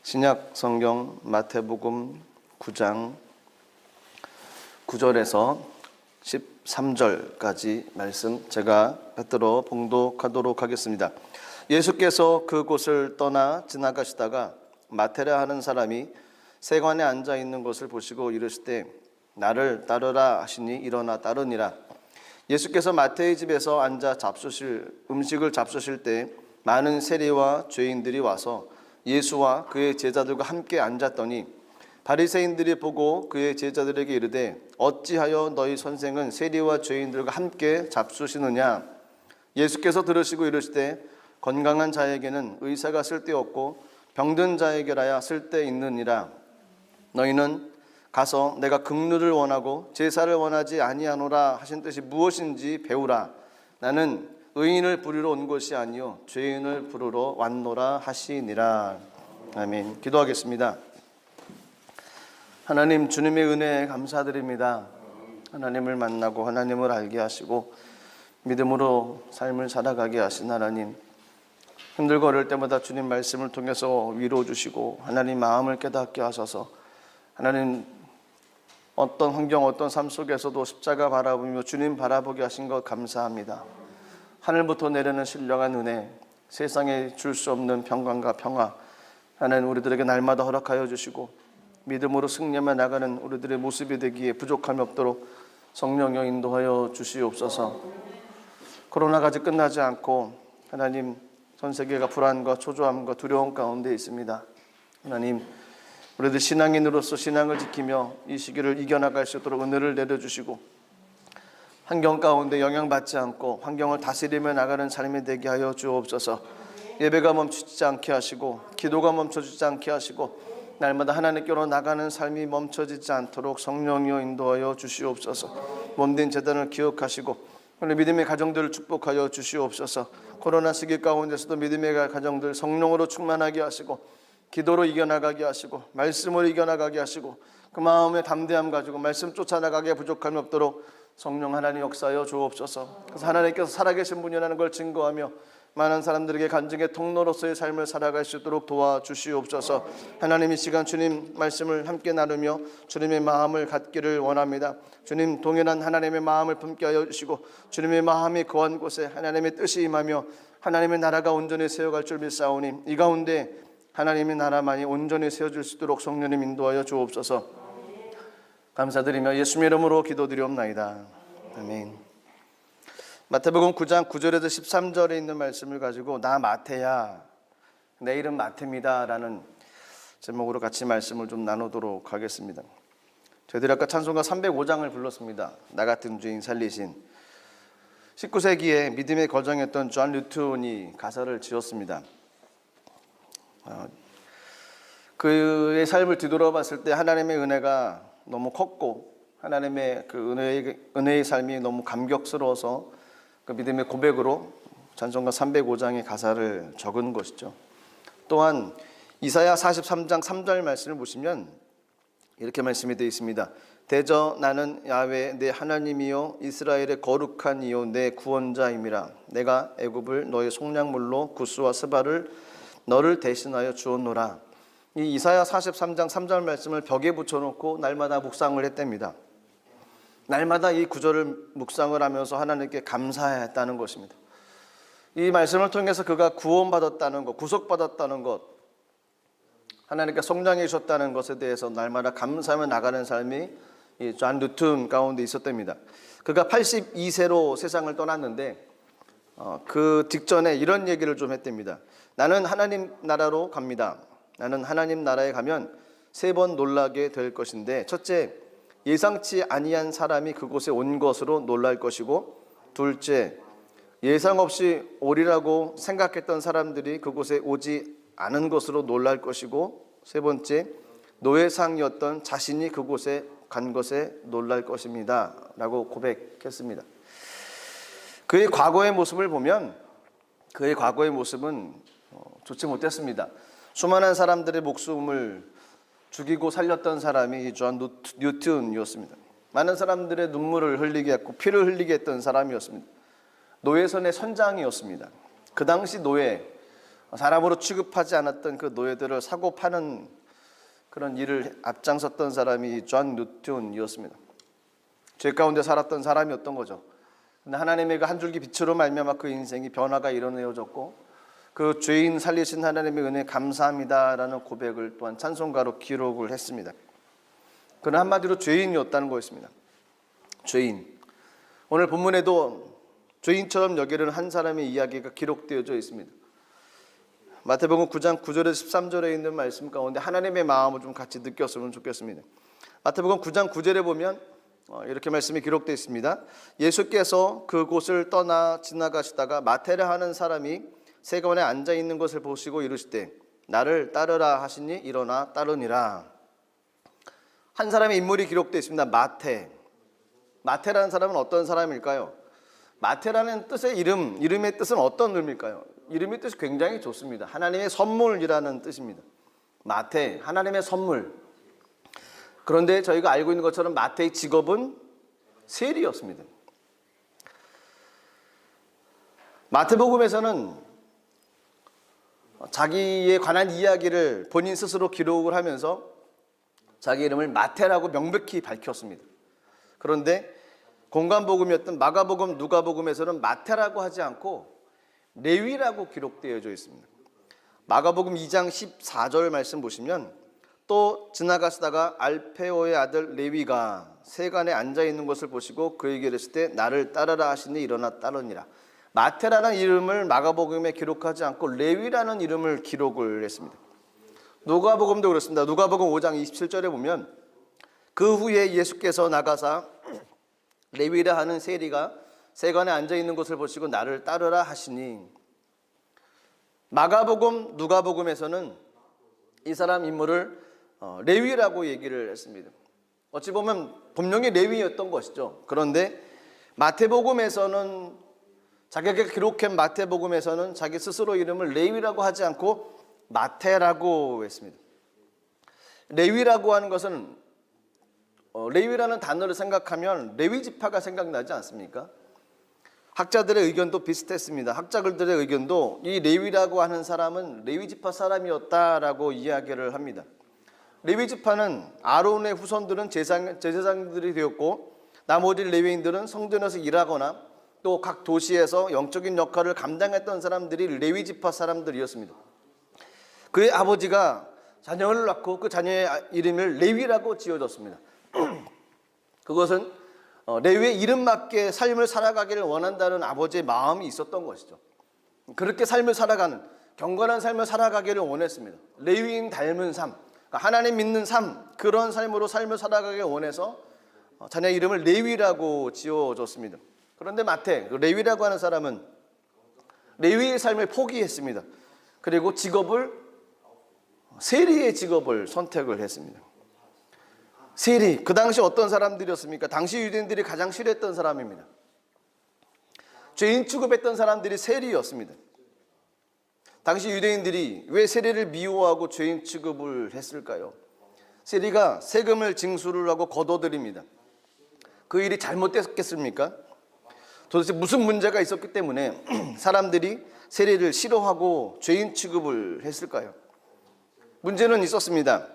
신약 성경 마태복음 9장 9절에서 13절까지 말씀 제가 받들어 봉독하도록 하겠습니다. 예수께서 그곳을 떠나 지나가시다가 마테라 하는 사람이 세관에 앉아 있는 것을 보시고 이르시되 나를 따르라 하시니 일어나 따르니라. 예수께서 마태의 집에서 앉아 음식을 잡수실 때 많은 세리와 죄인들이 와서 예수와 그의 제자들과 함께 앉았더니 바리새인들이 보고 그의 제자들에게 이르되 어찌하여 너희 선생은 세리와 죄인들과 함께 잡수시느냐. 예수께서 들으시고 이르시되 건강한 자에게는 의사가 쓸데없고 병든 자에게라야 쓸데있느니라. 너희는 가서 내가 긍휼을 원하고 제사를 원하지 아니하노라 하신 뜻이 무엇인지 배우라. 나는 의인을 부르러 온 것이 아니요 죄인을 부르러 왔노라 하시니라. 아멘. 기도하겠습니다. 하나님, 주님의 은혜에 감사드립니다. 하나님을 만나고 하나님을 알게 하시고 믿음으로 삶을 살아가게 하신 하나님, 힘들고 어려울 때마다 주님 말씀을 통해서 위로 주시고 하나님 마음을 깨닫게 하셔서 하나님 어떤 환경 어떤 삶 속에서도 십자가 바라보며 주님 바라보게 하신 것 감사합니다. 하늘부터 내리는 신령한 은혜, 세상에 줄 수 없는 평강과 평화 하나님 우리들에게 날마다 허락하여 주시고 믿음으로 승리하며 나가는 우리들의 모습이 되기에 부족함이 없도록 성령여 인도하여 주시옵소서. 코로나가 아직 끝나지 않고 하나님 전 세계가 불안과 초조함과 두려움 가운데 있습니다. 하나님 우리들 신앙인으로서 신앙을 지키며 이 시기를 이겨나갈 수 있도록 은혜를 내려주시고 환경 가운데 영향받지 않고 환경을 다스리며 나가는 삶이 되게 하여 주옵소서. 예배가 멈추지 않게 하시고 기도가 멈춰지지 않게 하시고 날마다 하나님께로 나가는 삶이 멈춰지지 않도록 성령이여 인도하여 주시옵소서. 몸된 재단을 기억하시고 오늘 믿음의 가정들을 축복하여 주시옵소서. 코로나 시기 가운데서도 믿음의 가정들 성령으로 충만하게 하시고 기도로 이겨나가게 하시고 말씀으로 이겨나가게 하시고 그 마음의 담대함 가지고 말씀 쫓아나가게 부족함이 없도록 성령 하나님 역사하여 주옵소서. 그래서 하나님께서 살아계신 분이라는 걸 증거하며 많은 사람들에게 간증의 통로로서의 삶을 살아갈 수 있도록 도와주시옵소서. 하나님 이 시간 주님 말씀을 함께 나누며 주님의 마음을 갖기를 원합니다. 주님 동일한 하나님의 마음을 품게 하여 주시고 주님의 마음이 거한 곳에 하나님의 뜻이 임하며 하나님의 나라가 온전히 세워갈 줄 믿사오니 이 가운데 하나님의 나라만이 온전히 세워질 수 있도록 성령님 인도하여 주옵소서. 감사드리며 예수님의 이름으로 기도드리옵나이다. 아멘. 마태복음 9장 9절에서 13절에 있는 말씀을 가지고 나 마태야, 내 이름 마태입니다 라는 제목으로 같이 말씀을 좀 나누도록 하겠습니다. 저희들이 아까 찬송가 305장을 불렀습니다. 나 같은 죄인 살리신. 19세기에 믿음의 거정했던 존 뉴턴이 가사를 지었습니다. 그의 삶을 뒤돌아봤을 때 하나님의 은혜가 너무 컸고 하나님의 그 은혜의 삶이 너무 감격스러워서 그 믿음의 고백으로 찬송가 305장의 가사를 적은 것이죠. 또한 이사야 43장 3절 말씀을 보시면 이렇게 말씀이 되어 있습니다. 대저 나는 야훼 내 하나님이요 이스라엘의 거룩한 이요 내 구원자임이라. 내가 애굽을 너의 속량물로 구스와 스바를 너를 대신하여 주었노라. 이 이사야 43장 3절 말씀을 벽에 붙여놓고 날마다 묵상을 했답니다. 날마다 이 구절을 묵상을 하면서 하나님께 감사했다는 것입니다. 이 말씀을 통해서 그가 구원받았다는 것, 구속받았다는 것, 하나님께 성장해 주셨다는 것에 대해서 날마다 감사하며 나가는 삶이 이 존 뉴턴 가운데 있었답니다. 그가 82세로 세상을 떠났는데 그 직전에 이런 얘기를 좀 했답니다. 나는 하나님 나라로 갑니다. 나는 하나님 나라에 가면 3번 놀라게 될 것인데, 첫째, 예상치 아니한 사람이 그곳에 온 것으로 놀랄 것이고, 둘째, 예상 없이 오리라고 생각했던 사람들이 그곳에 오지 않은 것으로 놀랄 것이고, 세 번째, 노예상이었던 자신이 그곳에 간 것에 놀랄 것입니다 라고 고백했습니다. 그의 과거의 모습을 보면 그의 과거의 모습은 좋지 못했습니다. 수많은 사람들의 목숨을 죽이고 살렸던 사람이 이 존 뉴턴이었습니다. 많은 사람들의 눈물을 흘리게 했고 피를 흘리게 했던 사람이었습니다. 노예선의 선장이었습니다. 그 당시 노예, 사람으로 취급하지 않았던 그 노예들을 사고 파는 그런 일을 앞장섰던 사람이 존 뉴턴이었습니다. 죄 가운데 살았던 사람이었던 거죠. 근데 하나님의 그 한 줄기 빛으로 말미암아 그 인생이 변화가 일어나졌고, 그 죄인 살리신 하나님의 은혜에 감사합니다라는 고백을 또한 찬송가로 기록을 했습니다. 그는 한마디로 죄인이었다는 거였습니다. 죄인. 오늘 본문에도 죄인처럼 여기는 한 사람의 이야기가 기록되어져 있습니다. 마태복음 9장 9절에서 13절에 있는 말씀 가운데 하나님의 마음을 좀 같이 느꼈으면 좋겠습니다. 마태복음 9장 9절에 보면 이렇게 말씀이 기록되어 있습니다. 예수께서 그곳을 떠나 지나가시다가 마태라 하는 사람이 세관에 앉아 있는 것을 보시고 이르시되 나를 따르라 하시니 일어나 따르니라. 한 사람의 인물이 기록되어 있습니다. 마태. 마태라는 사람은 어떤 사람일까요? 마태라는 뜻의 이름의 뜻은 어떤 의미일까요? 이름의 뜻이 굉장히 좋습니다. 하나님의 선물이라는 뜻입니다. 마태, 하나님의 선물. 그런데 저희가 알고 있는 것처럼 마태의 직업은 세리였습니다. 마태복음에서는 자기에 관한 이야기를 본인 스스로 기록을 하면서 자기 이름을 마태라고 명백히 밝혔습니다. 그런데 공관복음이었던 마가복음, 누가복음에서는 마태라고 하지 않고 레위라고 기록되어져 있습니다. 마가복음 2장 14절 말씀 보시면 또 지나가시다가 알페오의 아들 레위가 세관에 앉아 있는 것을 보시고 그에게 이르실 때 나를 따르라 하시니 일어나 따르니라. 마태라는 이름을 마가복음에 기록하지 않고 레위라는 이름을 기록을 했습니다. 누가복음도 그렇습니다. 누가복음 5장 27절에 보면 그 후에 예수께서 나가사 레위라 하는 세리가 세관에 앉아 있는 것을 보시고 나를 따르라 하시니. 마가복음, 누가복음에서는 이 사람 인물을 레위라고 얘기를 했습니다. 어찌 보면 본명이 레위였던 것이죠. 그런데 마태복음에서는 자기가 기록한 마태복음에서는 자기 스스로 이름을 레위라고 하지 않고 마태라고 했습니다. 레위라고 하는 것은 레위라는 단어를 생각하면 레위 지파가 생각나지 않습니까? 학자들의 의견도 비슷했습니다. 학자들의 의견도 이 레위라고 하는 사람은 레위 지파 사람이었다라고 이야기를 합니다. 레위 지파는 아론의 후손들은 제사장들이 되었고 나머지 레위인들은 성전에서 일하거나 또 각 도시에서 영적인 역할을 감당했던 사람들이 레위 지파 사람들이었습니다. 그의 아버지가 자녀를 낳고 그 자녀의 이름을 레위라고 지어줬습니다. 그것은 레위의 이름 맞게 삶을 살아가기를 원한다는 아버지의 마음이 있었던 것이죠. 그렇게 삶을 살아가는 경건한 삶을 살아가기를 원했습니다. 레위인 닮은 삶, 하나님 믿는 삶, 그런 삶으로 삶을 살아가기를 원해서 자녀 이름을 레위라고 지어줬습니다. 그런데 마태, 레위라고 하는 사람은 레위의 삶을 포기했습니다. 그리고 세리의 직업을 선택을 했습니다. 세리, 그 당시 어떤 사람들이었습니까? 당시 유대인들이 가장 싫어했던 사람입니다. 죄인 취급했던 사람들이 세리였습니다. 당시 유대인들이 왜 세리를 미워하고 죄인 취급을 했을까요? 세리가 세금을 징수를 하고 거둬들입니다. 그 일이 잘못됐겠습니까? 도대체 무슨 문제가 있었기 때문에 사람들이 세리를 싫어하고 죄인 취급을 했을까요? 문제는 있었습니다.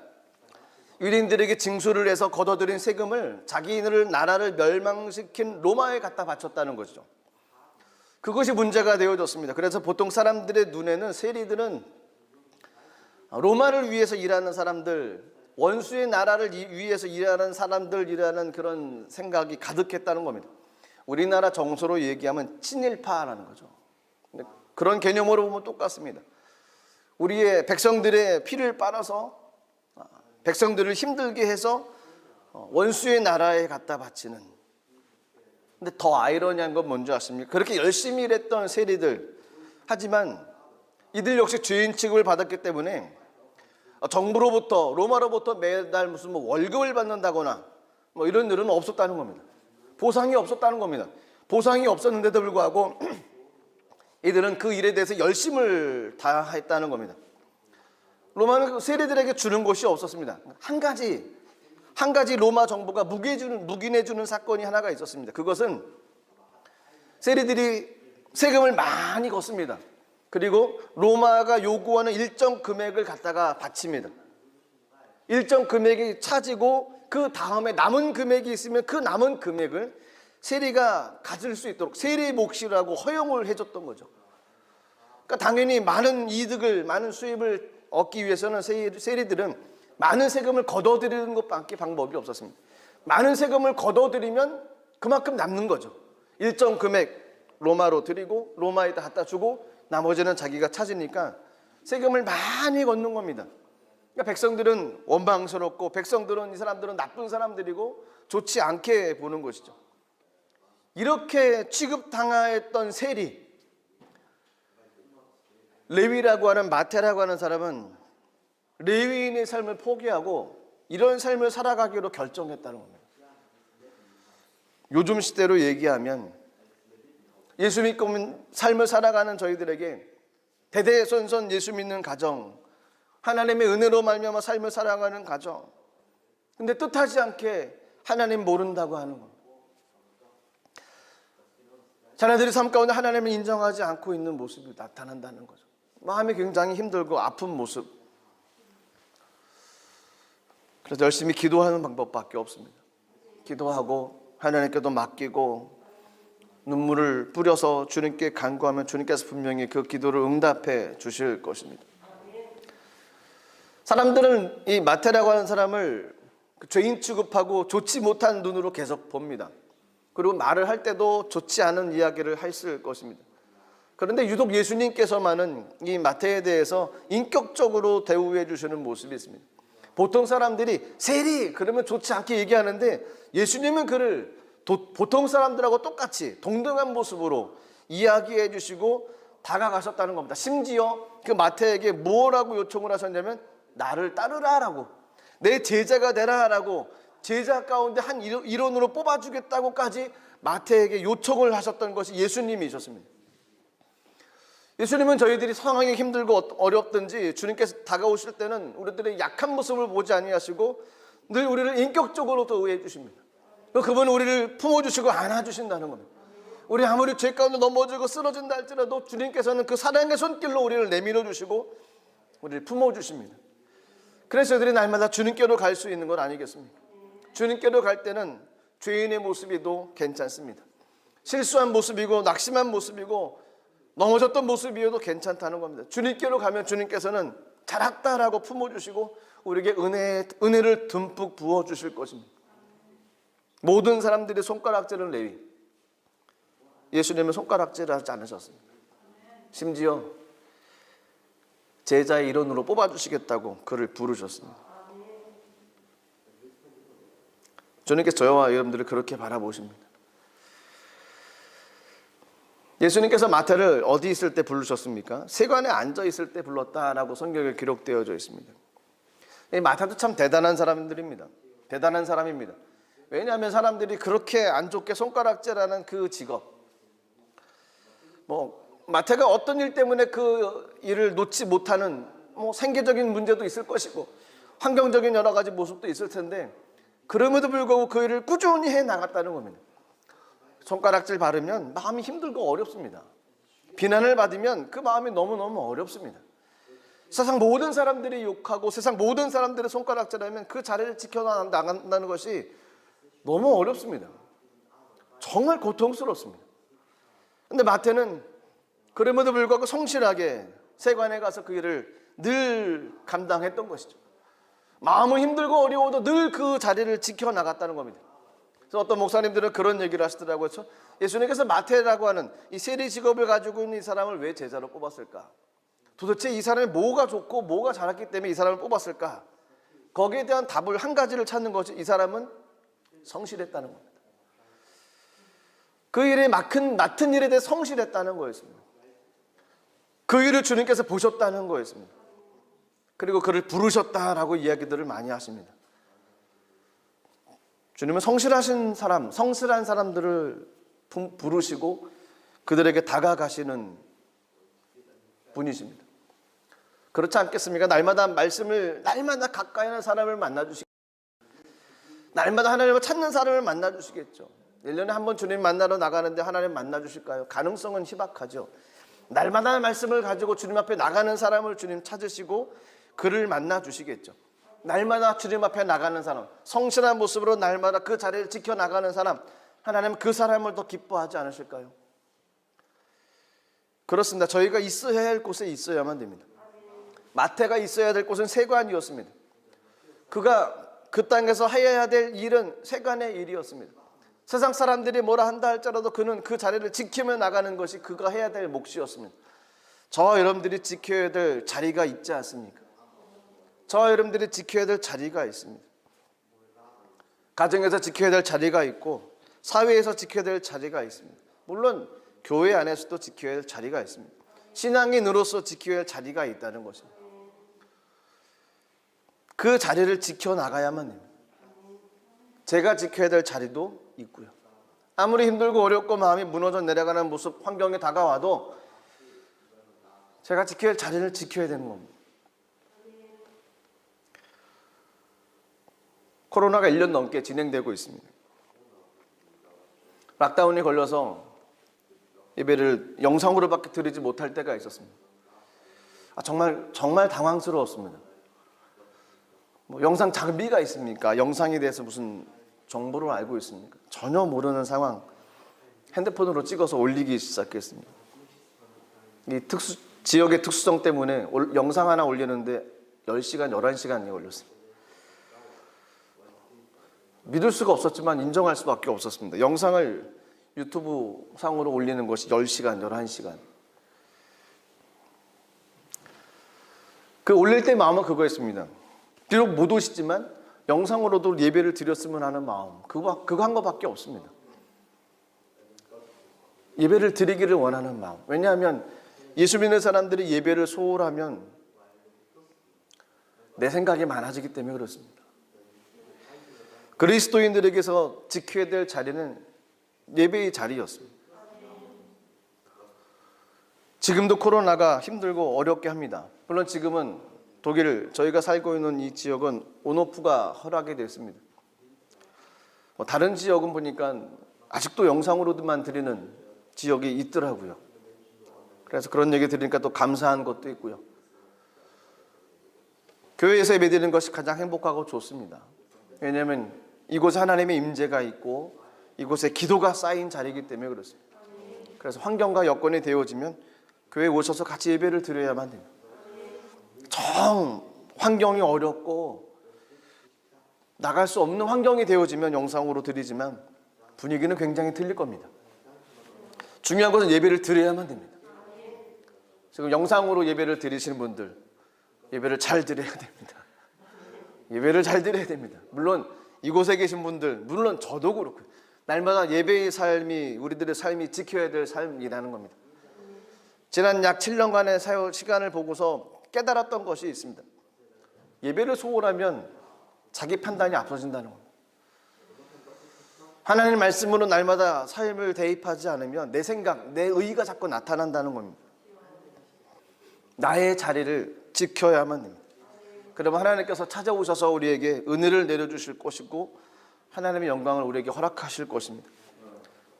유대인들에게 징수를 해서 거둬들인 세금을 자기들 나라를 멸망시킨 로마에 갖다 바쳤다는 것이죠. 그것이 문제가 되어졌습니다. 그래서 보통 사람들의 눈에는 세리들은 로마를 위해서 일하는 사람들, 원수의 나라를 위해서 일하는 사람들이라는 그런 생각이 가득했다는 겁니다. 우리나라 정서로 얘기하면 친일파라는 거죠. 그런 개념으로 보면 똑같습니다. 우리의 백성들의 피를 빨아서 백성들을 힘들게 해서 원수의 나라에 갖다 바치는. 근데 더 아이러니한 건 뭔지 아십니까? 그렇게 열심히 일했던 세리들, 하지만 이들 역시 죄인 취급을 받았기 때문에 정부로부터, 로마로부터 매달 무슨 월급을 받는다거나 이런 일은 없었다는 겁니다. 보상이 없었다는 겁니다. 보상이 없었는데도 불구하고 이들은 그 일에 대해서 열심을 다했다는 겁니다. 로마는 세리들에게 주는 것이 없었습니다. 한 가지 로마 정부가 묵인해주는 사건이 하나가 있었습니다. 그것은 세리들이 세금을 많이 걷습니다. 그리고 로마가 요구하는 일정 금액을 갖다가 바칩니다. 일정 금액이 차지고 그 다음에 남은 금액이 있으면 그 남은 금액을 세리가 가질 수 있도록 세리 몫이라고 허용을 해줬던 거죠. 그러니까 당연히 많은 이득을, 많은 수입을 얻기 위해서는 세리들은 많은 세금을 걷어들이는 것밖에 방법이 없었습니다. 많은 세금을 걷어들이면 그만큼 남는 거죠. 일정 금액 로마로 드리고 로마에다 갖다 주고 나머지는 자기가 찾으니까 세금을 많이 걷는 겁니다. 그러니까 백성들은 원망스럽고 백성들은 이 사람들은 나쁜 사람들이고 좋지 않게 보는 것이죠. 이렇게 취급당했던 세리, 레위라고 하는 마태라고 하는 사람은 레위인의 삶을 포기하고 이런 삶을 살아가기로 결정했다는 겁니다. 요즘 시대로 얘기하면 예수 믿고 삶을 살아가는 저희들에게 대대손손 예수 믿는 가정, 하나님의 은혜로 말미암아 삶을 살아가는 가정, 근데 뜻하지 않게 하나님 모른다고 하는 겁니다. 자녀들이 삶 가운데 하나님을 인정하지 않고 있는 모습이 나타난다는 거죠. 마음이 굉장히 힘들고 아픈 모습. 그래서 열심히 기도하는 방법밖에 없습니다. 기도하고 하나님께도 맡기고 눈물을 뿌려서 주님께 간구하면 주님께서 분명히 그 기도를 응답해 주실 것입니다. 사람들은 이 마태라고 하는 사람을 죄인 취급하고 좋지 못한 눈으로 계속 봅니다. 그리고 말을 할 때도 좋지 않은 이야기를 했을 것입니다. 그런데 유독 예수님께서만은 이 마태에 대해서 인격적으로 대우해 주시는 모습이 있습니다. 보통 사람들이 세리 그러면 좋지 않게 얘기하는데 예수님은 그를 보통 사람들하고 똑같이 동등한 모습으로 이야기해 주시고 다가가셨다는 겁니다. 심지어 그 마태에게 뭐라고 요청을 하셨냐면 나를 따르라라고, 내 제자가 되라라고, 제자 가운데 한 일원으로 뽑아주겠다고까지 마태에게 요청을 하셨던 것이 예수님이셨습니다. 예수님은 저희들이 상황이 힘들고 어렵든지 주님께서 다가오실 때는 우리들의 약한 모습을 보지 아니하시고 늘 우리를 인격적으로 도우해 주십니다. 그분은 우리를 품어주시고 안아주신다는 겁니다. 우리 아무리 죄 가운데 넘어지고 쓰러진다 할지라도 주님께서는 그 사랑의 손길로 우리를 내밀어 주시고 우리를 품어주십니다. 그래서 저희들이 날마다 주님께로 갈 수 있는 건 아니겠습니까? 주님께로 갈 때는 죄인의 모습이도 괜찮습니다. 실수한 모습이고 낙심한 모습이고 넘어졌던 모습이어도 괜찮다는 겁니다. 주님께로 가면 주님께서는 잘했다라고 품어주시고 우리에게 은혜를 듬뿍 부어주실 것입니다. 모든 사람들이 손가락질을 내위, 예수님은 손가락질을 하지 않으셨습니다. 심지어 제자의 일원으로 뽑아주시겠다고 그를 부르셨습니다. 주님께서 저와 여러분들을 그렇게 바라보십니다. 예수님께서 마태를 어디 있을 때 부르셨습니까? 세관에 앉아 있을 때 불렀다라고 성경에 기록되어져 있습니다. 마태도 참 대단한 사람들입니다. 대단한 사람입니다. 왜냐하면 사람들이 그렇게 안 좋게 손가락질하는 그 직업, 마태가 어떤 일 때문에 그 일을 놓지 못하는 생계적인 문제도 있을 것이고 환경적인 여러 가지 모습도 있을 텐데 그럼에도 불구하고 그 일을 꾸준히 해 나갔다는 겁니다. 손가락질 바르면 마음이 힘들고 어렵습니다. 비난을 받으면 그 마음이 너무너무 어렵습니다. 세상 모든 사람들이 욕하고 세상 모든 사람들의 손가락질하면 그 자리를 지켜나간다는 것이 너무 어렵습니다. 정말 고통스럽습니다. 근데 마태는 그럼에도 불구하고 성실하게 세관에 가서 그 일을 늘 감당했던 것이죠. 마음은 힘들고 어려워도 늘 그 자리를 지켜나갔다는 겁니다. 그래서 어떤 목사님들은 그런 얘기를 하시더라고요. 예수님께서 마태라고 하는 이 세리 직업을 가지고 있는 이 사람을 왜 제자로 뽑았을까? 도대체 이 사람이 뭐가 좋고 뭐가 잘했기 때문에 이 사람을 뽑았을까? 거기에 대한 답을 한 가지를 찾는 것이 이 사람은 성실했다는 겁니다. 그 일에 맡은 일에 대해 성실했다는 거였습니다. 그 일을 주님께서 보셨다는 거였습니다. 그리고 그를 부르셨다라고 이야기들을 많이 하십니다. 주님은 성실한 사람들을 부르시고 그들에게 다가가시는 분이십니다. 그렇지 않겠습니까? 날마다 말씀을 날마다 가까이 하는 사람을 만나주시겠죠. 날마다 하나님을 찾는 사람을 만나주시겠죠. 1년에 한 번 주님 만나러 나가는데 하나님 만나주실까요? 가능성은 희박하죠. 날마다 말씀을 가지고 주님 앞에 나가는 사람을 주님 찾으시고 그를 만나 주시겠죠. 날마다 주님 앞에 나가는 사람, 성실한 모습으로 날마다 그 자리를 지켜나가는 사람, 하나님은 그 사람을 더 기뻐하지 않으실까요? 그렇습니다. 저희가 있어야 할 곳에 있어야만 됩니다. 마태가 있어야 될 곳은 세관이었습니다. 그가 그 땅에서 해야 될 일은 세관의 일이었습니다. 세상 사람들이 뭐라 한다 할지라도 그는 그 자리를 지키며 나가는 것이 그가 해야 될 몫이었습니다. 저와 여러분들이 지켜야 될 자리가 있지 않습니까? 저와 여러분들이 지켜야 될 자리가 있습니다. 가정에서 지켜야 될 자리가 있고 사회에서 지켜야 될 자리가 있습니다. 물론 교회 안에서도 지켜야 할 자리가 있습니다. 신앙인으로서 지켜야 할 자리가 있다는 것입니다. 그 자리를 지켜나가야만 합니다. 제가 지켜야 될 자리도 있고요. 아무리 힘들고 어렵고 마음이 무너져 내려가는 모습, 환경이 다가와도 제가 지켜야 할 자리를 지켜야 되는 겁니다. 코로나가 1년 넘게 진행되고 있습니다. 락다운이 걸려서 예배를 영상으로밖에 드리지 못할 때가 있었습니다. 정말 당황스러웠습니다. 영상 장비가 있습니까? 영상에 대해서 무슨 정보를 알고 있습니까? 전혀 모르는 상황. 핸드폰으로 찍어서 올리기 시작했습니다. 이 지역의 특수성 때문에 영상 하나 올리는데 10시간, 11시간이 걸렸습니다. 믿을 수가 없었지만 인정할 수밖에 없었습니다. 영상을 유튜브 상으로 올리는 것이 10시간, 11시간. 그 올릴 때 마음은 그거였습니다. 비록 못 오시지만 영상으로도 예배를 드렸으면 하는 마음. 그거 한 것밖에 없습니다. 예배를 드리기를 원하는 마음. 왜냐하면 예수 믿는 사람들이 예배를 소홀하면 내 생각이 많아지기 때문에 그렇습니다. 그리스도인들에게서 지켜야 될 자리는 예배의 자리였습니다. 지금도 코로나가 힘들고 어렵게 합니다. 물론 지금은 독일, 저희가 살고 있는 이 지역은 온오프가 허락이 됐습니다. 다른 지역은 보니까 아직도 영상으로만 드리는 지역이 있더라고요. 그래서 그런 얘기 들으니까 또 감사한 것도 있고요. 교회에서 예배드리는 것이 가장 행복하고 좋습니다. 왜냐하면 이곳에 하나님의 임재가 있고 이곳에 기도가 쌓인 자리이기 때문에 그렇습니다. 그래서 환경과 여건이 되어지면 교회에 오셔서 같이 예배를 드려야만 됩니다. 환경이 어렵고 나갈 수 없는 환경이 되어지면 영상으로 드리지만 분위기는 굉장히 틀릴 겁니다. 중요한 것은 예배를 드려야만 됩니다. 지금 영상으로 예배를 드리시는 분들 예배를 잘 드려야 됩니다. 예배를 잘 드려야 됩니다. 물론 이곳에 계신 분들, 물론 저도 그렇고요. 날마다 예배의 삶이 우리들의 삶이 지켜야 될 삶이라는 겁니다. 지난 약 7년간의 사역 시간을 보고서 깨달았던 것이 있습니다. 예배를 소홀하면 자기 판단이 앞서진다는 겁니다. 하나님의 말씀으로 날마다 삶을 대입하지 않으면 내 생각, 내 의의가 자꾸 나타난다는 겁니다. 나의 자리를 지켜야만 됩니다. 그러면 하나님께서 찾아오셔서 우리에게 은혜를 내려주실 것이고 하나님의 영광을 우리에게 허락하실 것입니다.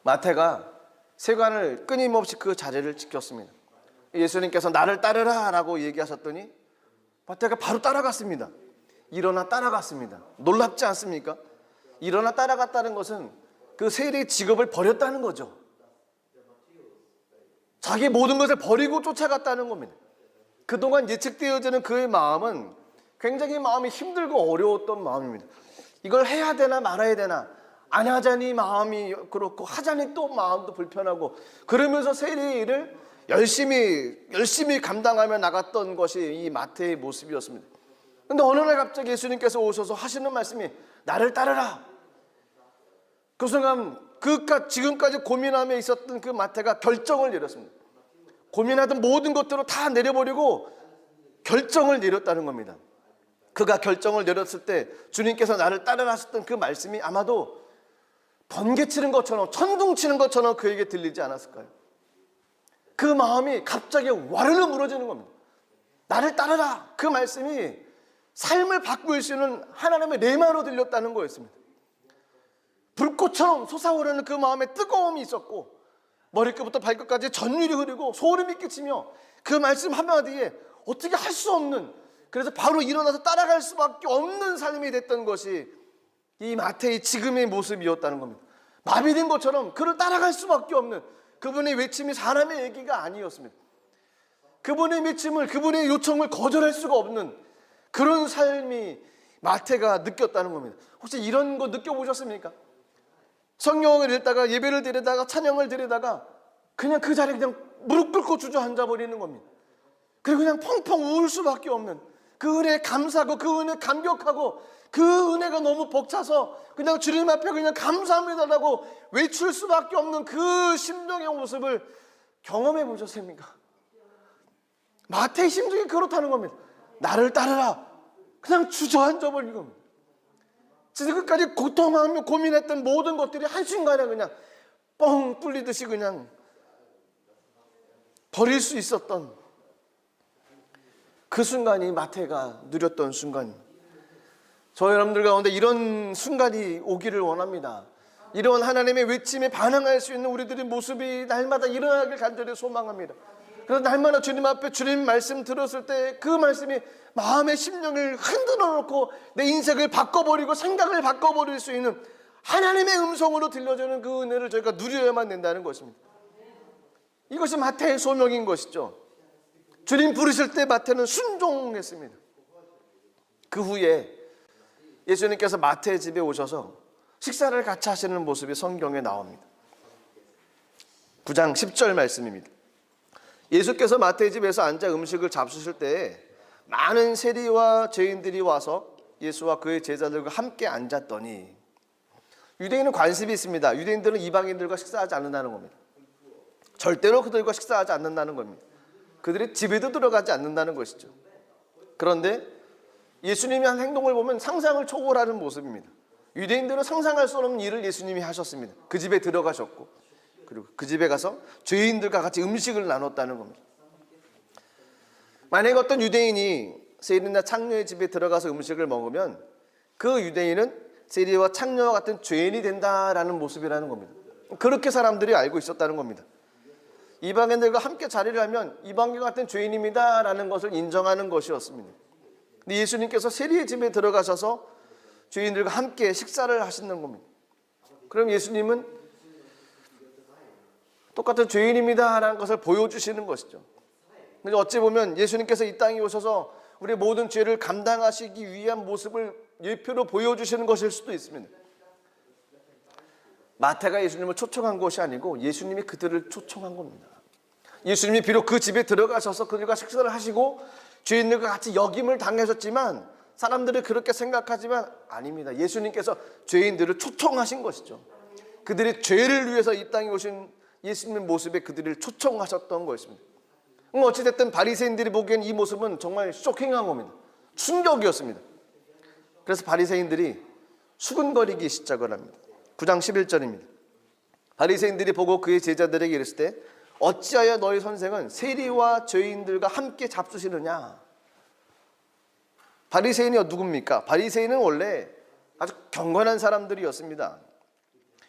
마태가 세관을 끊임없이 그 자리를 지켰습니다. 예수님께서 나를 따르라 라고 얘기하셨더니 마태가 바로 따라갔습니다. 일어나 따라갔습니다. 놀랍지 않습니까? 일어나 따라갔다는 것은 그 세리의 직업을 버렸다는 거죠. 자기 모든 것을 버리고 쫓아갔다는 겁니다. 그동안 예측되어지는 그의 마음은 굉장히 마음이 힘들고 어려웠던 마음입니다. 이걸 해야 되나 말아야 되나, 안 하자니 마음이 그렇고 하자니 또 마음도 불편하고, 그러면서 세리의 일을 열심히 감당하며 나갔던 것이 이 마태의 모습이었습니다. 그런데 어느 날 갑자기 예수님께서 오셔서 하시는 말씀이 나를 따르라. 그 순간 지금까지 고민하며 있었던 그 마태가 결정을 내렸습니다. 고민하던 모든 것들을 다 내려버리고 결정을 내렸다는 겁니다. 그가 결정을 내렸을 때 주님께서 나를 따르라 하셨던 그 말씀이 아마도 번개치는 것처럼, 천둥치는 것처럼 그에게 들리지 않았을까요? 그 마음이 갑자기 와르르 무너지는 겁니다. 나를 따르라. 그 말씀이 삶을 바꿀 수 있는 하나님의 레마로 들렸다는 거였습니다. 불꽃처럼 솟아오르는 그 마음에 뜨거움이 있었고, 머리끝부터 발끝까지 전율이 흐르고 소름이 끼치며 그 말씀 한마디에 어떻게 할 수 없는, 그래서 바로 일어나서 따라갈 수밖에 없는 삶이 됐던 것이 이 마태의 지금의 모습이었다는 겁니다. 마비된 것처럼 그를 따라갈 수밖에 없는, 그분의 외침이 사람의 얘기가 아니었습니다. 그분의 외침을, 그분의 요청을 거절할 수가 없는 그런 삶이 마태가 느꼈다는 겁니다. 혹시 이런 거 느껴보셨습니까? 성경을 읽다가 예배를 드리다가 찬양을 드리다가 그냥 그 자리에 그냥 무릎 꿇고 주저앉아 버리는 겁니다. 그리고 그냥 펑펑 울 수밖에 없는, 그 은혜에 감사하고 그 은혜에 감격하고 그 은혜가 너무 벅차서 그냥 주님 앞에 그냥 감사합니다라고 외칠 수밖에 없는 그 심정의 모습을 경험해 보셨습니까? 마태의 심정이 그렇다는 겁니다. 나를 따르라, 그냥 주저앉아 버린 겁니다. 지금까지 고통하며 고민했던 모든 것들이 한순간에 그냥 뻥 뚫리듯이 그냥 버릴 수 있었던 그 순간이 마태가 누렸던 순간입니다. 저 여러분들 가운데 이런 순간이 오기를 원합니다. 이런 하나님의 외침에 반응할 수 있는 우리들의 모습이 날마다 일어나길 간절히 소망합니다. 그래서 날마다 주님 앞에 주님 말씀 들었을 때 그 말씀이 마음의 심령을 흔들어 놓고 내 인생을 바꿔버리고 생각을 바꿔버릴 수 있는 하나님의 음성으로 들려주는 그 은혜를 저희가 누려야만 된다는 것입니다. 이것이 마태의 소명인 것이죠. 주님 부르실 때 마태는 순종했습니다. 그 후에 예수님께서 마태의 집에 오셔서 식사를 같이 하시는 모습이 성경에 나옵니다. 9장 10절 말씀입니다. 예수께서 마태의 집에서 앉아 음식을 잡수실 때에 많은 세리와 죄인들이 와서 예수와 그의 제자들과 함께 앉았더니, 유대인은 관습이 있습니다. 유대인들은 이방인들과 식사하지 않는다는 겁니다. 절대로 그들과 식사하지 않는다는 겁니다. 그들의 집에도 들어가지 않는다는 것이죠. 그런데 예수님이 한 행동을 보면 상상을 초월하는 모습입니다. 유대인들은 상상할 수 없는 일을 예수님이 하셨습니다. 그 집에 들어가셨고, 그리고 그 집에 가서 죄인들과 같이 음식을 나눴다는 겁니다. 만약에 어떤 유대인이 세리나 창녀의 집에 들어가서 음식을 먹으면 그 유대인은 세리와 창녀와 같은 죄인이 된다라는 모습이라는 겁니다. 그렇게 사람들이 알고 있었다는 겁니다. 이방인들과 함께 자리를 하면 이방인과 같은 죄인입니다 라는 것을 인정하는 것이었습니다. 근데 예수님께서 세리의 집에 들어가셔서 죄인들과 함께 식사를 하시는 겁니다. 그럼 예수님은 똑같은 죄인입니다 라는 것을 보여주시는 것이죠. 근데 어찌 보면 예수님께서 이 땅에 오셔서 우리 모든 죄를 감당하시기 위한 모습을 예표로 보여주시는 것일 수도 있습니다. 마태가 예수님을 초청한 것이 아니고 예수님이 그들을 초청한 겁니다. 예수님이 비록 그 집에 들어가셔서 그들과 식사를 하시고 죄인들과 같이 역임을 당하셨지만 사람들이 그렇게 생각하지만 아닙니다. 예수님께서 죄인들을 초청하신 것이죠. 그들의 죄를 위해서 이 땅에 오신 예수님의 모습에 그들을 초청하셨던 것입니다. 어찌됐든 바리새인들이 보기엔 이 모습은 정말 쇼킹한 겁니다. 충격이었습니다. 그래서 바리새인들이 수근거리기 시작을 합니다. 9장 11절입니다. 바리새인들이 보고 그의 제자들에게 이르실 때 어찌하여 너희 선생은 세리와 죄인들과 함께 잡수시느냐. 바리새인이 누굽니까? 바리새인은 원래 아주 경건한 사람들이었습니다.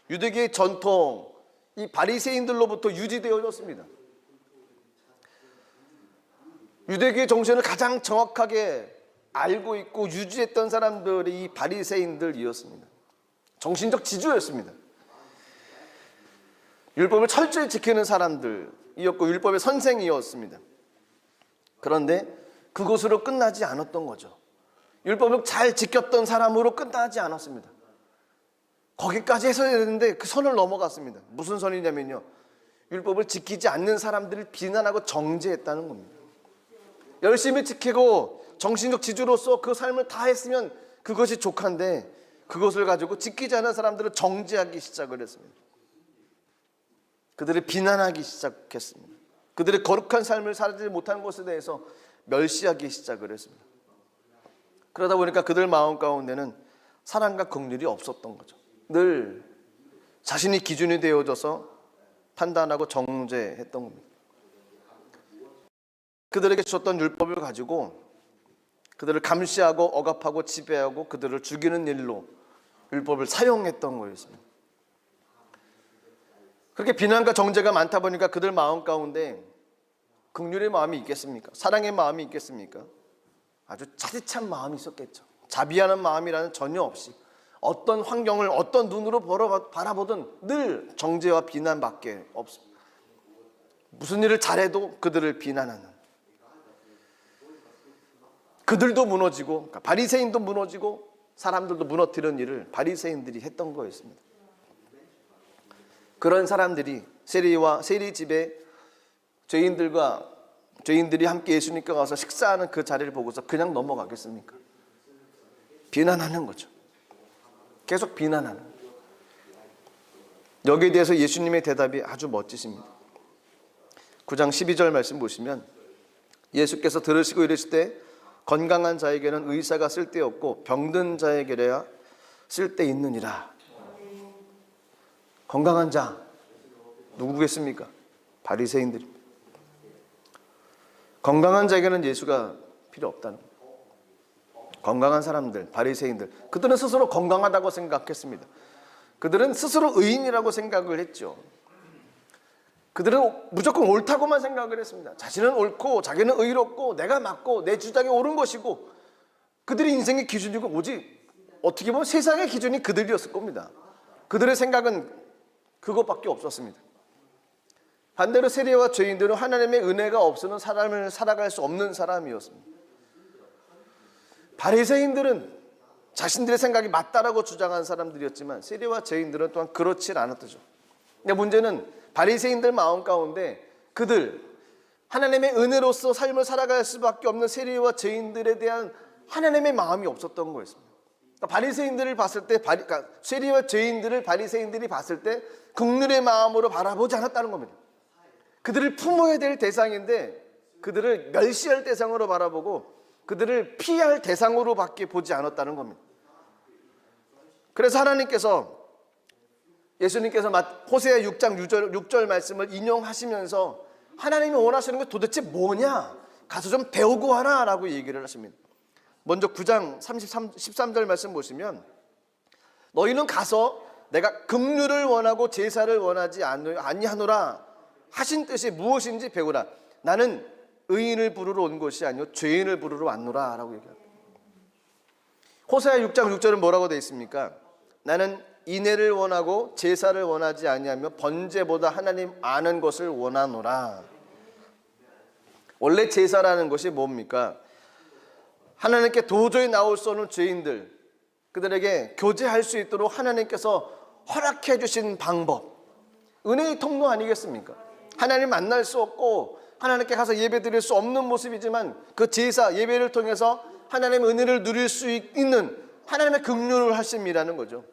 유대계의 전통, 이 바리새인들로부터 유지되어졌습니다. 유대계의 정신을 가장 정확하게 알고 있고 유지했던 사람들이 이 바리새인들이었습니다. 정신적 지주였습니다. 율법을 철저히 지키는 사람들이었고 율법의 선생이었습니다. 그런데 그것으로 끝나지 않았던 거죠. 율법을 잘 지켰던 사람으로 끝나지 않았습니다. 거기까지 했어야 되는데 그 선을 넘어갔습니다. 무슨 선이냐면요, 율법을 지키지 않는 사람들을 비난하고 정죄했다는 겁니다. 열심히 지키고 정신적 지주로서 그 삶을 다 했으면 그것이 족한데 그것을 가지고 지키지 않은 사람들을 정죄하기 시작을 했습니다. 그들을 비난하기 시작했습니다. 그들의 거룩한 삶을 살지 못한 것에 대해서 멸시하기 시작을 했습니다. 그러다 보니까 그들 마음 가운데는 사랑과 긍휼이 없었던 거죠. 늘 자신이 기준이 되어져서 판단하고 정죄했던 겁니다. 그들에게 주셨던 율법을 가지고 그들을 감시하고 억압하고 지배하고 그들을 죽이는 일로 율법을 사용했던 거였습니다. 그렇게 비난과 정죄가 많다 보니까 그들 마음 가운데 긍휼의 마음이 있겠습니까? 사랑의 마음이 있겠습니까? 아주 차디찬 마음이 있었겠죠. 자비하는 마음이라는 전혀 없이 어떤 환경을 어떤 눈으로 바라보든 늘 정죄와 비난밖에 없습니다. 무슨 일을 잘해도 그들을 비난하는, 그들도 무너지고, 그러니까 바리새인도 무너지고 사람들도 무너뜨리는 일을 바리새인들이 했던 거였습니다. 그런 사람들이 세리 집에 죄인들이 함께 예수님께 가서 식사하는 그 자리를 보고서 그냥 넘어가겠습니까? 비난하는 거죠. 계속 비난하는 거죠. 여기에 대해서 예수님의 대답이 아주 멋지십니다. 9장 12절 말씀 보시면 예수께서 들으시고 이르시되 건강한 자에게는 의사가 쓸데없고 병든 자에게야 쓸데있느니라. 건강한 자 누구겠습니까? 바리새인들입니다. 건강한 자에게는 예수가 필요 없다는 거예요. 건강한 사람들, 바리새인들, 그들은 스스로 건강하다고 생각했습니다. 그들은 스스로 의인이라고 생각을 했죠. 그들은 무조건 옳다고만 생각을 했습니다. 자신은 옳고 자기는 의롭고 내가 맞고 내 주장이 옳은 것이고, 그들의 인생의 기준이고 오직 어떻게 보면 세상의 기준이 그들이었을 겁니다. 그들의 생각은 그것밖에 없었습니다. 반대로 세리와 죄인들은 하나님의 은혜가 없으면 사람을 살아갈 수 없는 사람이었습니다. 바리새인들은 자신들의 생각이 맞다라고 주장한 사람들이었지만 세리와 죄인들은 또한 그렇지 않았죠. 근데 문제는 바리새인들 마음 가운데 그들 하나님의 은혜로서 삶을 살아갈 수밖에 없는 세리와 죄인들에 대한 하나님의 마음이 없었던 거였습니다. 그러니까 바리새인들을 봤을 때 그러니까 세리와 죄인들을 바리새인들이 봤을 때 긍휼의 마음으로 바라보지 않았다는 겁니다. 그들을 품어야 될 대상인데 그들을 멸시할 대상으로 바라보고 그들을 피할 대상으로밖에 보지 않았다는 겁니다. 그래서 예수님께서 호세아 6장 6절 말씀을 인용하시면서 하나님이 원하시는 게 도대체 뭐냐? 가서 좀 배우고 와라 라고 얘기를 하십니다. 먼저 9장 13절 말씀 보시면 너희는 가서 내가 긍휼을 원하고 제사를 원하지 아니하노라 하신 뜻이 무엇인지 배우라. 나는 의인을 부르러 온 것이 아니요 죄인을 부르러 왔노라 라고 얘기합니다. 호세아 6장 6절은 뭐라고 되어 있습니까? 나는 인애를 원하고 제사를 원하지 아니하며 번제보다 하나님 아는 것을 원하노라. 원래 제사라는 것이 뭡니까? 하나님께 도저히 나올 수 없는 죄인들, 그들에게 교제할 수 있도록 하나님께서 허락해 주신 방법, 은혜의 통로 아니겠습니까? 하나님 만날 수 없고 하나님께 가서 예배 드릴 수 없는 모습이지만 그 제사, 예배를 통해서 하나님의 은혜를 누릴 수 있는 하나님의 긍휼을 하심이라는 거죠.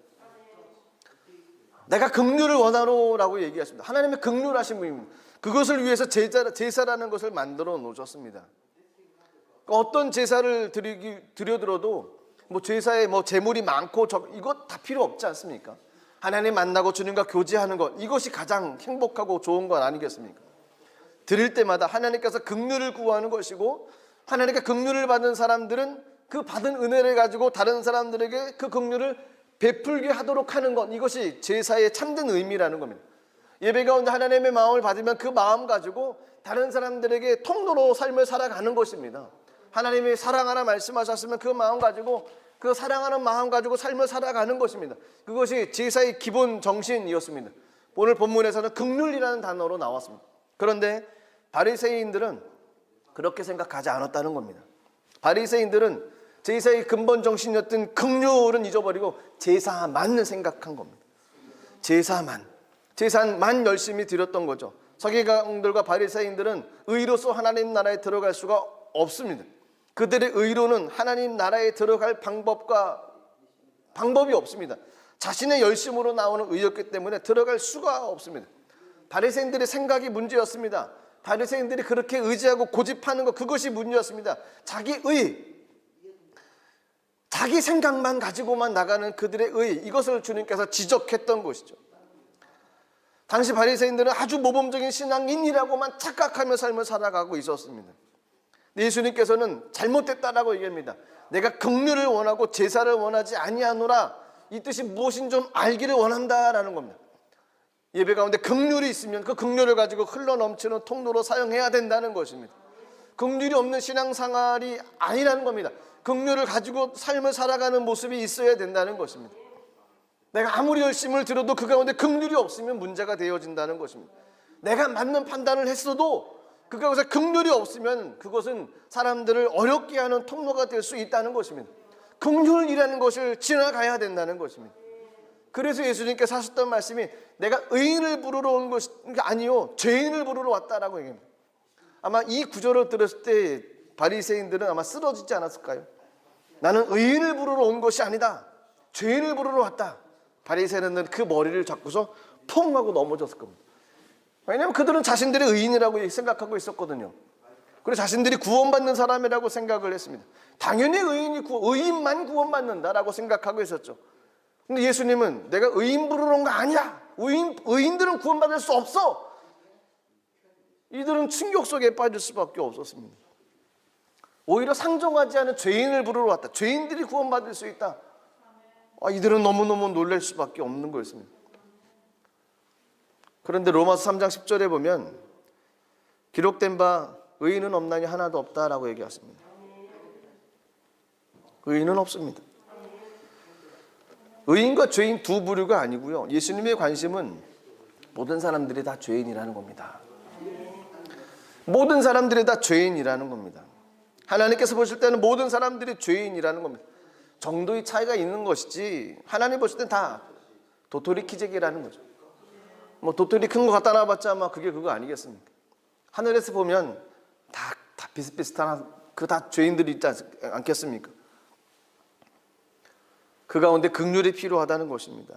내가 긍휼을 원하노라고 얘기했습니다. 하나님의 긍휼하신 분입니다. 그것을 위해서 제사라는 것을 만들어 놓으셨습니다. 어떤 제사를 드려들어도 제사에 재물이 많고 이것 다 필요 없지 않습니까? 하나님 만나고 주님과 교제하는 것, 이것이 가장 행복하고 좋은 것 아니겠습니까? 드릴 때마다 하나님께서 긍휼을 구하는 것이고, 하나님께 긍휼을 받는 사람들은 그 받은 은혜를 가지고 다른 사람들에게 그 긍휼을 베풀게 하도록 하는 것, 이것이 제사의 참된 의미라는 겁니다. 예배 가운데 하나님의 마음을 받으면 그 마음 가지고 다른 사람들에게 통로로 삶을 살아가는 것입니다. 하나님이 사랑하라 말씀하셨으면 그 마음 가지고, 그 사랑하는 마음 가지고 삶을 살아가는 것입니다. 그것이 제사의 기본 정신이었습니다. 오늘 본문에서는 긍휼이라는 단어로 나왔습니다. 그런데 바리새인들은 그렇게 생각하지 않았다는 겁니다. 바리새인들은 제사의 근본 정신이었던 긍휼은 잊어버리고 제사만 생각한 겁니다. 제사만 열심히 드렸던 거죠. 서기관들과 바리새인들은 의로서 하나님 나라에 들어갈 수가 없습니다. 그들의 의로는 하나님 나라에 들어갈 방법이 없습니다. 자신의 열심으로 나오는 의였기 때문에 들어갈 수가 없습니다. 바리새인들의 생각이 문제였습니다. 바리새인들이 그렇게 의지하고 고집하는 것, 그것이 문제였습니다. 자기 생각만 가지고만 나가는 그들의 의, 이것을 주님께서 지적했던 것이죠. 당시 바리새인들은 아주 모범적인 신앙인이라고만 착각하며 삶을 살아가고 있었습니다. 예수님께서는 잘못됐다라고 얘기합니다. 내가 긍휼을 원하고 제사를 원하지 아니하노라, 이 뜻이 무엇인지 좀 알기를 원한다라는 겁니다. 예배 가운데 긍휼이 있으면 그 긍휼을 가지고 흘러넘치는 통로로 사용해야 된다는 것입니다. 긍휼이 없는 신앙생활이 아니라는 겁니다. 긍휼을 가지고 삶을 살아가는 모습이 있어야 된다는 것입니다. 내가 아무리 열심을 들어도 그 가운데 긍휼이 없으면 문제가 되어진다는 것입니다. 내가 맞는 판단을 했어도 그 가운데 긍휼이 없으면 그것은 사람들을 어렵게 하는 통로가 될 수 있다는 것입니다. 긍휼이라는 것을 지나가야 된다는 것입니다. 그래서 예수님께서 하셨던 말씀이 내가 의인을 부르러 온 것이 아니요 죄인을 부르러 왔다라고 얘기합니다. 아마 이 구절을 들었을 때 바리새인들은 아마 쓰러지지 않았을까요? 나는 의인을 부르러 온 것이 아니다, 죄인을 부르러 왔다. 바리새인은 그 머리를 잡고서 퐁 하고 넘어졌을 겁니다. 왜냐하면 그들은 자신들이 의인이라고 생각하고 있었거든요. 그리고 자신들이 구원받는 사람이라고 생각을 했습니다. 당연히 의인만 구원받는다라고 생각하고 있었죠. 근데 예수님은 내가 의인 부르러 온 거 아니야, 의인들은 구원받을 수 없어. 이들은 충격 속에 빠질 수밖에 없었습니다. 오히려 상종하지 않은 죄인을 부르러 왔다, 죄인들이 구원받을 수 있다. 이들은 너무너무 놀랄 수밖에 없는 거였습니다. 그런데 로마서 3장 10절에 보면 기록된 바 의인은 없나니 하나도 없다라고 얘기했습니다. 의인은 없습니다. 의인과 죄인 두 부류가 아니고요, 예수님의 관심은 모든 사람들이 다 죄인이라는 겁니다. 모든 사람들이 다 죄인이라는 겁니다. 하나님께서 보실 때는 모든 사람들이 죄인이라는 겁니다. 정도의 차이가 있는 것이지 하나님 보실 때는 다 도토리 키재기라는 거죠. 도토리 큰 거 갖다 놔봤자 그게 그거 아니겠습니까? 하늘에서 보면 다 비슷비슷한 그 다 죄인들이 있지 않겠습니까? 그 가운데 긍휼이 필요하다는 것입니다.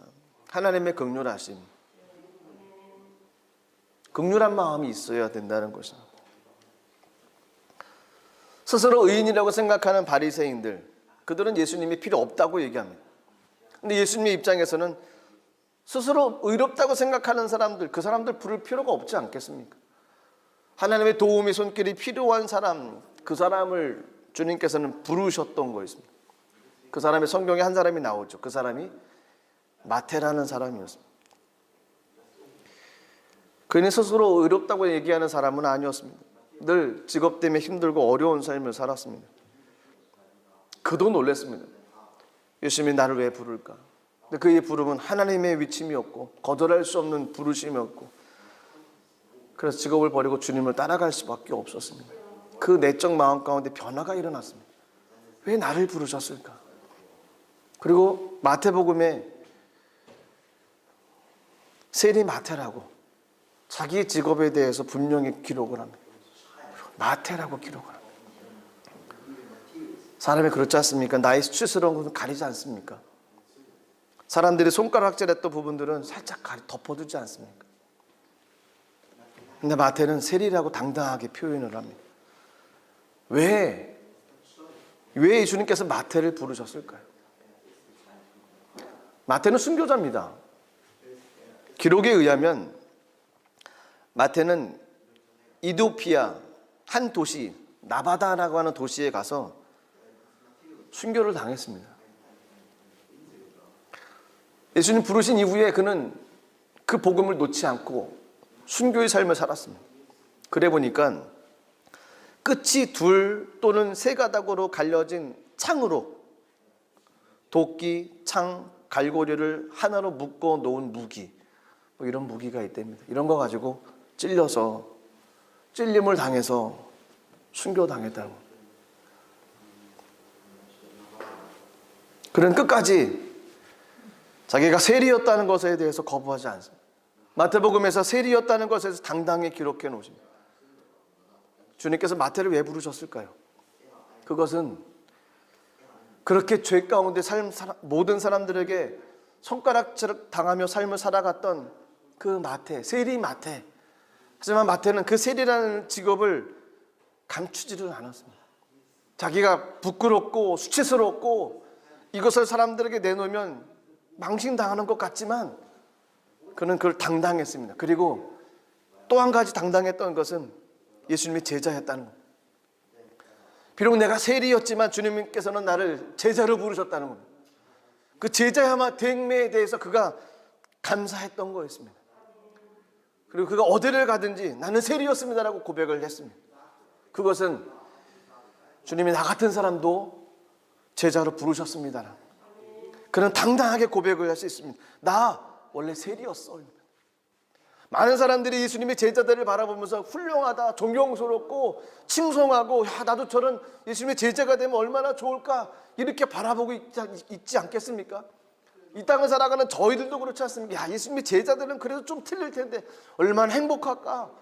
하나님의 긍휼하심, 긍휼한 마음이 있어야 된다는 것입니다. 스스로 의인이라고 생각하는 바리새인들, 그들은 예수님이 필요 없다고 얘기합니다. 근데 예수님의 입장에서는 스스로 의롭다고 생각하는 사람들, 그 사람들 부를 필요가 없지 않겠습니까? 하나님의 도움의 손길이 필요한 사람, 그 사람을 주님께서는 부르셨던 거였습니다. 그 사람의 성경에 한 사람이 나오죠. 그 사람이 마태라는 사람이었습니다. 그는 스스로 의롭다고 얘기하는 사람은 아니었습니다. 늘 직업 때문에 힘들고 어려운 삶을 살았습니다. 그도 놀랐습니다. 예수님이 나를 왜 부를까? 근데 그의 부름은 하나님의 위침이었고 거절할 수 없는 부르심이었고, 그래서 직업을 버리고 주님을 따라갈 수밖에 없었습니다. 그 내적 마음 가운데 변화가 일어났습니다. 왜 나를 부르셨을까? 그리고 마태복음에 세리 마태라고 자기 직업에 대해서 분명히 기록을 합니다. 마태라고 기록을 합니다. 사람이 그렇지 않습니까? 나의 수치스러운 것은 가리지 않습니까? 사람들이 손가락질했던 부분들은 살짝 덮어두지 않습니까? 근데 마태는 세리라고 당당하게 표현을 합니다. 왜 예수님께서 마태를 부르셨을까요? 마태는 순교자입니다. 기록에 의하면 마태는 이디오피아 한 도시, 나바다라고 하는 도시에 가서 순교를 당했습니다. 예수님 부르신 이후에 그는 그 복음을 놓지 않고 순교의 삶을 살았습니다. 그래 보니까 끝이 둘 또는 세 가닥으로 갈려진 창으로, 도끼, 창, 갈고리를 하나로 묶어 놓은 무기, 이런 무기가 있답니다. 이런 거 가지고 찔림을 당해서 순교당했다고. 그는 끝까지 자기가 세리였다는 것에 대해서 거부하지 않습니다. 마태복음에서 세리였다는 것에 대해서 당당히 기록해 놓으십니다. 주님께서 마태를 왜 부르셨을까요? 그것은 그렇게 죄 가운데 모든 사람들에게 손가락질 당하며 삶을 살아갔던 그 마태, 세리 마태. 하지만 마태는 그 세리라는 직업을 감추지를 않았습니다. 자기가 부끄럽고 수치스럽고 이것을 사람들에게 내놓으면 망신당하는 것 같지만 그는 그걸 당당했습니다. 그리고 또 한 가지 당당했던 것은 예수님의 제자였다는 겁니다. 비록 내가 세리였지만 주님께서는 나를 제자로 부르셨다는 겁니다. 그 제자야마 됨에 대해서 그가 감사했던 거였습니다. 그리고 그가 어디를 가든지 나는 세리였습니다라고 고백을 했습니다. 그것은 주님이 나 같은 사람도 제자로 부르셨습니다. 그는 당당하게 고백을 할 수 있습니다. 나 원래 세리였어. 많은 사람들이 예수님의 제자들을 바라보면서 훌륭하다, 존경스럽고 칭송하고, 야, 나도 저런 예수님의 제자가 되면 얼마나 좋을까, 이렇게 바라보고 있지 않겠습니까? 이 땅을 살아가는 저희들도 그렇지 않습니까? 야, 예수님의 제자들은 그래도 좀 틀릴 텐데 얼마나 행복할까?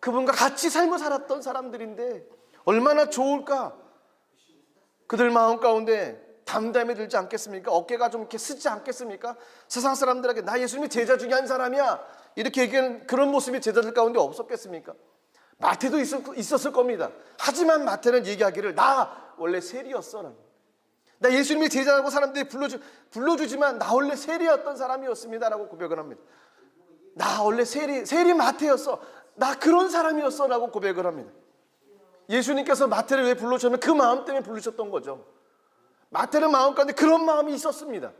그분과 같이 삶을 살았던 사람들인데 얼마나 좋을까? 그들 마음 가운데 담담이 들지 않겠습니까? 어깨가 좀 이렇게 쓰지 않겠습니까? 세상 사람들에게 나 예수님의 제자 중에 한 사람이야, 이렇게 얘기하는 그런 모습이 제자들 가운데 없었겠습니까? 마태도 있었을 겁니다. 하지만 마태는 얘기하기를 나 원래 세리였어. 나 예수님의 제자라고 사람들이 불러주지만 나 원래 세리였던 사람이었습니다 라고 고백을 합니다. 나 원래 세리 마태였어. 나 그런 사람이었어 라고 고백을 합니다. 예수님께서 마태를 왜 불러주셨냐면 그 마음 때문에 부르셨던 거죠. 마태는 마음 가운데 그런 마음이 있었습니다.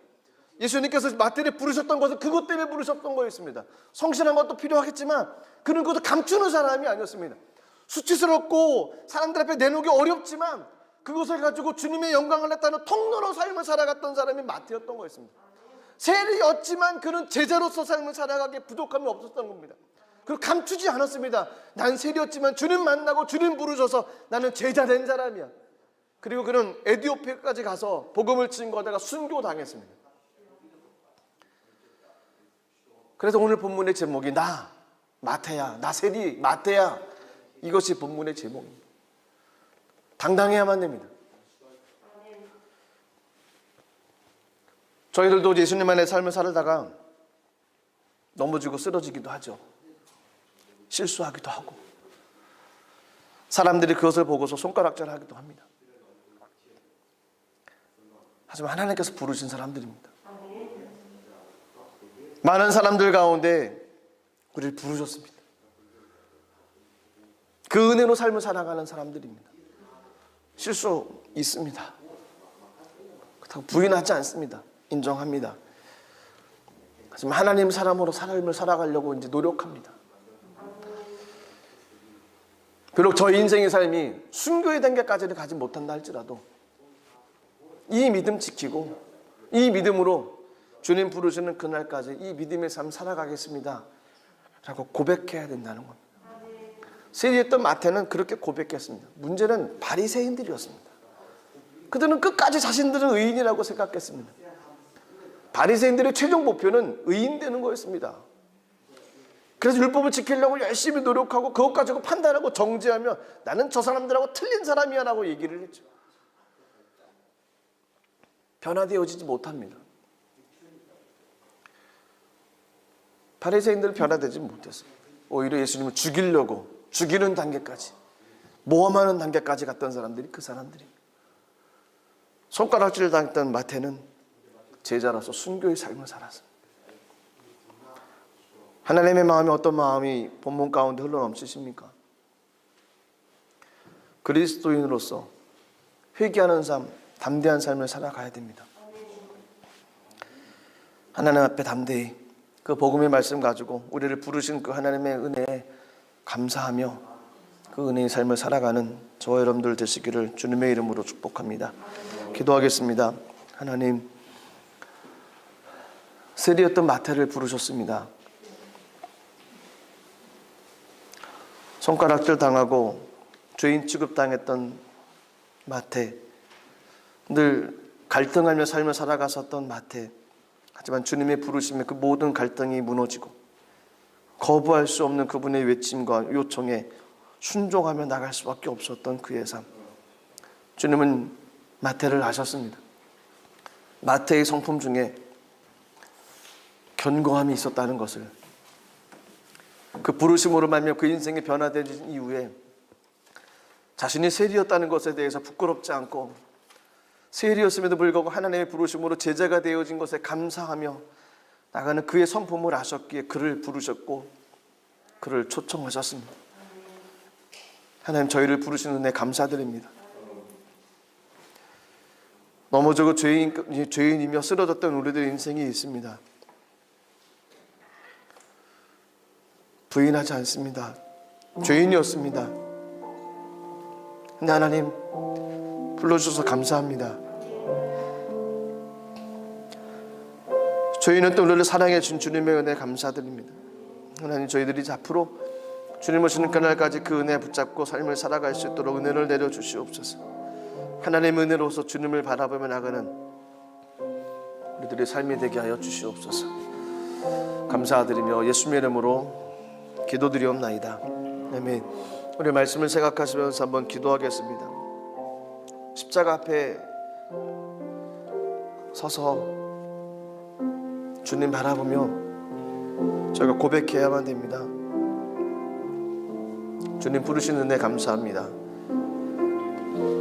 예수님께서 마태를 부르셨던 것은 그것 때문에 부르셨던 거였습니다. 성실한 것도 필요하겠지만 그는 그것도 감추는 사람이 아니었습니다. 수치스럽고 사람들 앞에 내놓기 어렵지만 그것을 가지고 주님의 영광을 냈다는 통로로 삶을 살아갔던 사람이 마태였던 거였습니다. 세리였지만 그는 제자로서 삶을 살아가기에 부족함이 없었던 겁니다. 그리고 감추지 않았습니다. 난 세리였지만 주님 만나고 주님 부르셔서 나는 제자 된 사람이야. 그리고 그는 에티오피아까지 가서 복음을 증거하다가 순교당했습니다. 그래서 오늘 본문의 제목이 나 마태야, 나 세리 마태야, 이것이 본문의 제목입니다. 당당해야만 됩니다. 저희들도 예수님 안에 삶을 살다가 넘어지고 쓰러지기도 하죠. 실수하기도 하고 사람들이 그것을 보고서 손가락질하기도 합니다. 하지만 하나님께서 부르신 사람들입니다. 많은 사람들 가운데 우리를 부르셨습니다. 그 은혜로 삶을 살아가는 사람들입니다. 실수 있습니다. 그렇다고 부인하지 않습니다. 인정합니다. 하지만 하나님 사람으로 삶을 살아가려고 이제 노력합니다. 비록 저희 인생의 삶이 순교의 단계까지는 가지 못한다 할지라도 이 믿음 지키고 이 믿음으로 주님 부르시는 그날까지 이 믿음의 삶 살아가겠습니다 라고 고백해야 된다는 겁니다. 세리였던 마태는 그렇게 고백했습니다. 문제는 바리새인들이었습니다. 그들은 끝까지 자신들은 의인이라고 생각했습니다. 바리새인들의 최종 목표는 의인 되는 거였습니다. 그래서 율법을 지키려고 열심히 노력하고 그것 가지고 판단하고 정죄하며 나는 저 사람들하고 틀린 사람이야 라고 얘기를 했죠. 변화되어지지 못합니다. 바리새인들은 변화되지 못했어요. 오히려 예수님을 죽이는 단계까지, 모험하는 단계까지 갔던 사람들이 그 사람들입니다. 손가락질을 당했던 마태는 제자로서 순교의 삶을 살았습니다. 하나님의 마음이 어떤 마음이 본문 가운데 흘러넘치십니까? 그리스도인으로서 회개하는 삶, 담대한 삶을 살아가야 됩니다. 하나님 앞에 담대히 그 복음의 말씀 가지고 우리를 부르신 그 하나님의 은혜에 감사하며 그 은혜의 삶을 살아가는 저와 여러분들 되시기를 주님의 이름으로 축복합니다. 기도하겠습니다. 하나님, 세리였던 마태를 부르셨습니다. 손가락질 당하고 죄인 취급당했던 마태, 늘 갈등하며 삶을 살아갔었던 마태, 하지만 주님의 부르심에 그 모든 갈등이 무너지고 거부할 수 없는 그분의 외침과 요청에 순종하며 나갈 수밖에 없었던 그의 삶. 주님은 마태를 아셨습니다. 마태의 성품 중에 견고함이 있었다는 것을, 그 부르심으로 말미암아 그 인생이 변화된 이후에 자신이 세리였다는 것에 대해서 부끄럽지 않고 세리였음에도 불구하고 하나님의 부르심으로 제자가 되어진 것에 감사하며 나가는 그의 성품을 아셨기에 그를 부르셨고 그를 초청하셨습니다. 하나님, 저희를 부르시는 은혜 감사드립니다. 넘어지고 죄인이며 쓰러졌던 우리들 인생이 있습니다. 부인하지 않습니다. 죄인이었습니다. 근데 하나님 불러주셔서 감사합니다. 저희는 또 우리를 사랑해 준 주님의 은혜 감사드립니다. 하나님, 저희들이 앞으로 주님 오시는 그날까지 그 은혜 붙잡고 삶을 살아갈 수 있도록 은혜를 내려주시옵소서. 하나님의 은혜로서 주님을 바라보며 나가는 우리들의 삶이 되게 하여 주시옵소서. 감사드리며 예수님의 이름으로 기도드리옵나이다. 아멘. 우리 말씀을 생각하시면서 한번 기도하겠습니다. 십자가 앞에 서서 주님 바라보며 저희가 고백해야만 됩니다. 주님 부르시는 은혜 감사합니다.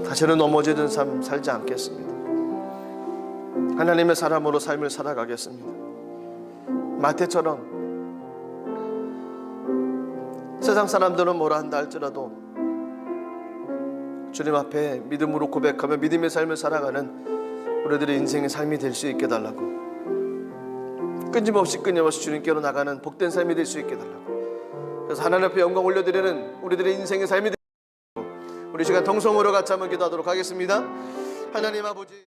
다시는 넘어지던 삶 살지 않겠습니다. 하나님의 사람으로 삶을 살아가겠습니다. 마태처럼 세상 사람들은 뭐라 한다 할지라도 주님 앞에 믿음으로 고백하며 믿음의 삶을 살아가는 우리들의 인생의 삶이 될 수 있게 달라고, 끊임없이 주님께로 나가는 복된 삶이 될 수 있게 달라고, 그래서 하나님 앞에 영광 올려드리는 우리들의 인생의 삶이 되고, 우리 시간 통성으로 같이 한번 기도하도록 하겠습니다. 하나님 아버지,